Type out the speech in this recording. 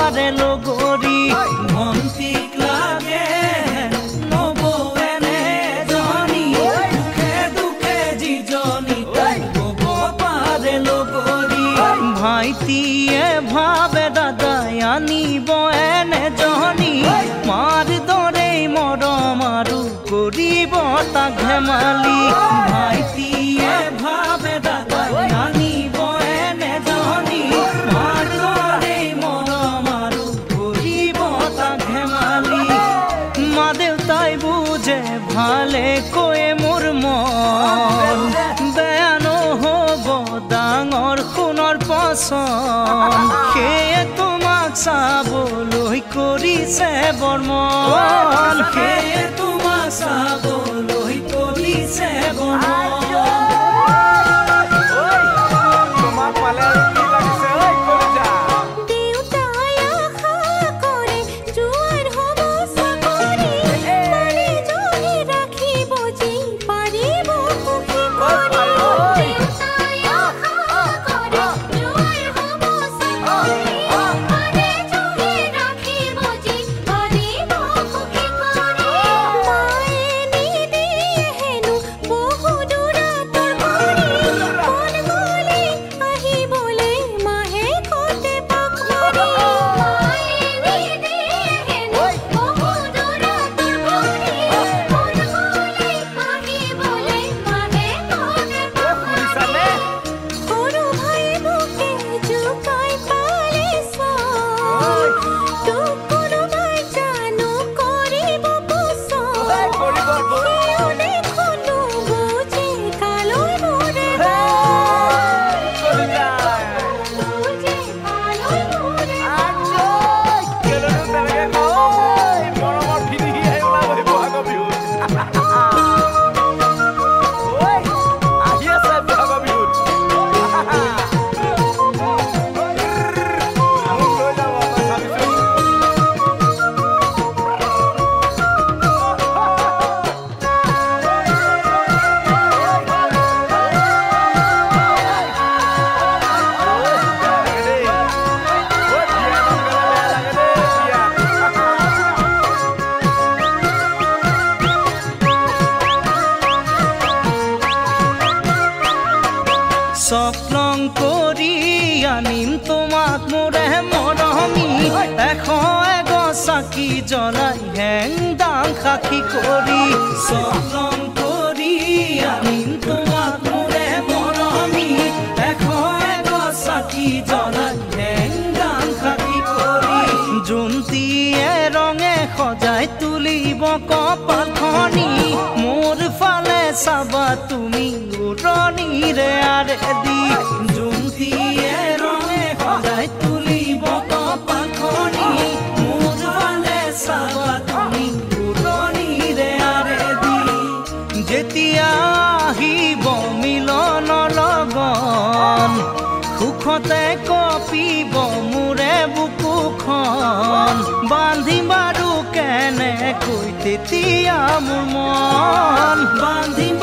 পাৰে লগৰী ভন্তিক লাগে নবৌৱেনে জনী দুখে দুখে যিজনী তাই ক'ব পাৰে লগৰী ভাইটিয়ে ভাবে দাদাই আনিব এনে জনী মাৰ দৰেই মৰম আৰু কৰিব তাক ধেমালি ভাইটিয়ে ভাবে দাদাই আনিব এনে জনী মাৰ দৰেই মৰম আৰু কৰিব তাক ধেমালি মা দেউতাই বুজে ভালে কয়ে মোৰ মন বেয়া নহ'ব ডাঙৰ সোণৰ পছন্দ সেয়ে তোমাক চাবলৈ কৰিছে বৰ্মন সেয়ে তোমাক চাবলৈ কৰিছে বৰ্মন চকলং কৰি আনিম তোমাক মোৰে মৰমী এশ এগছ চাকি জ্বলাই হেংদাং সাক্ষী কৰি চকলং কৰি আনিম তোমাক মোৰে মৰমী এশ এগছ চাকি জ্বলাই হেংদাং সাক্ষী কৰি জোনটিয়ে ৰঙে সজাই তুলিব কপালখনি মোৰ ফালে চাবা তুমি উৰণিৰে আৰেদি জোনটিয়ে ৰঙে সজাই তুলিব কপালখনি মোৰ ফালে চাবা তুমি উৰণিৰে আৰেদি যেতিয়া আহিব মিলনৰ লগন সুখতে কঁপিব মোৰে বুকুখন বান্ধিম বাৰু কেনেকৈ তেতিয়া মোৰ মন বান্ধিম